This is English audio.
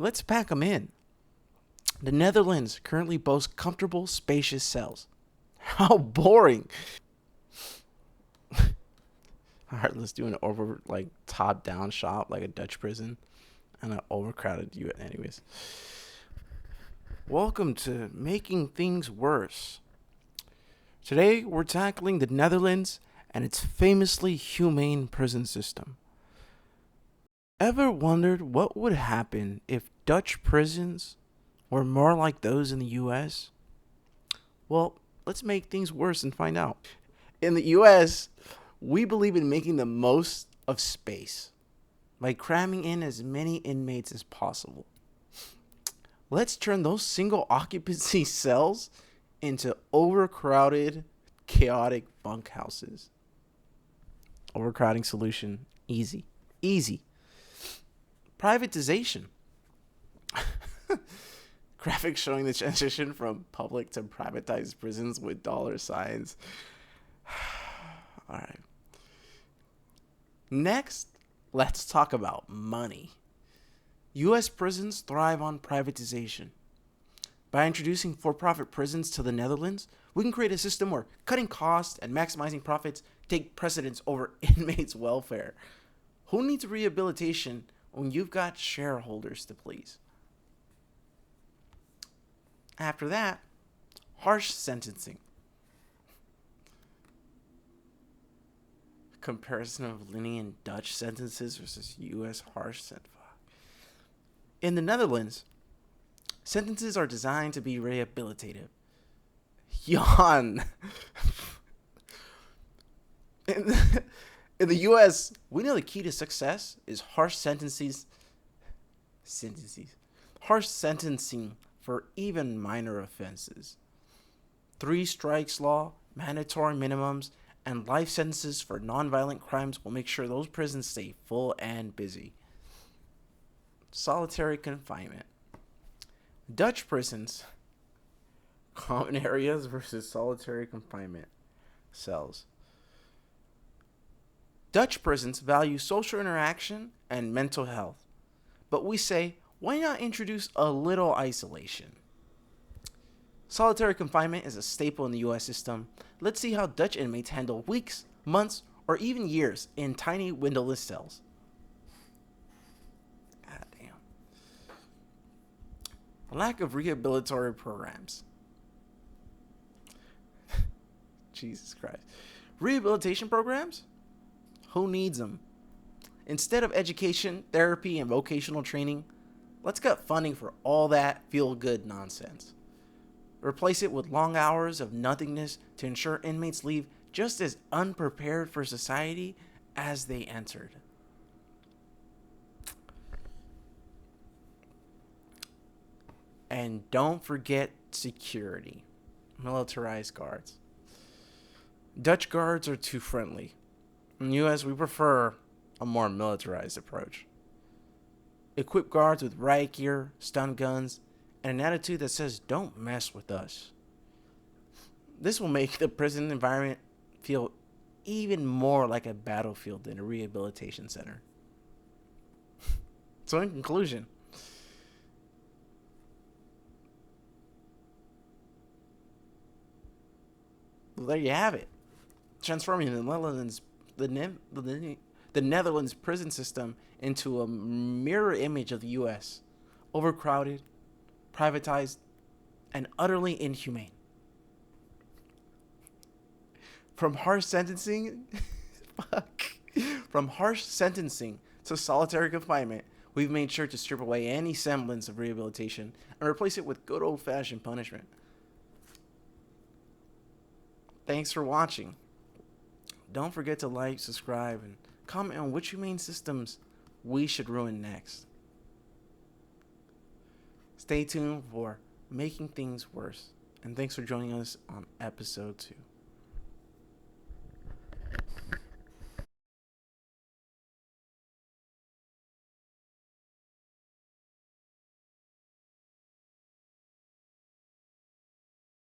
Let's pack them in. The Netherlands currently boasts comfortable, spacious cells. How boring! All right, let's do an top down shot like a Dutch prison and an overcrowded U.S. Anyways, welcome to Making Things Worse. Today we're tackling the Netherlands and its famously humane prison system. Ever wondered what would happen if Dutch prisons were more like those in the US? Well, let's make things worse and find out. In the US, we believe in making the most of space by cramming in as many inmates as possible. Let's turn those single occupancy cells into overcrowded, chaotic bunkhouses. Overcrowding solution, easy. Easy. Privatization. Graphics showing the transition from public to privatized prisons with dollar signs. All right. Next, let's talk about money. U.S. prisons thrive on privatization. By introducing for-profit prisons to the Netherlands, we can create a system where cutting costs and maximizing profits take precedence over inmates' welfare. Who needs rehabilitation when you've got shareholders to please? After that, harsh sentencing. Comparison of lenient Dutch sentences versus U.S. harsh sentences. In the Netherlands, sentences are designed to be rehabilitative. Yawn. In the U.S., we know the key to success is harsh harsh sentencing for even minor offenses. 3 strikes law, mandatory minimums, and life sentences for nonviolent crimes will make sure those prisons stay full and busy. Solitary confinement. Dutch prisons, common areas versus solitary confinement cells. Dutch prisons value social interaction and mental health, but we say, why not introduce a little isolation? Solitary confinement is a staple in the US system. Let's see how Dutch inmates handle weeks, months, or even years in tiny windowless cells. God damn. Lack of rehabilitory programs. Jesus Christ. Rehabilitation programs? Who needs them? Instead of education, therapy, and vocational training, let's cut funding for all that feel-good nonsense. Replace it with long hours of nothingness to ensure inmates leave just as unprepared for society as they entered. And don't forget security. Militarized guards. Dutch guards are too friendly. In the US, we prefer a more militarized approach. Equip guards with riot gear, stun guns, and an attitude that says, don't mess with us. This will make the prison environment feel even more like a battlefield than a rehabilitation center. So in conclusion, well, there you have it. Transforming the Netherlands prison system into a mirror image of the U.S. Overcrowded, privatized, and utterly inhumane. From harsh sentencing to solitary confinement, we've made sure to strip away any semblance of rehabilitation and replace it with good old-fashioned punishment. Thanks for watching. Don't forget to like, subscribe, and comment on which humane systems we should ruin next. Stay tuned for Making Things Worse, and thanks for joining us on episode 2.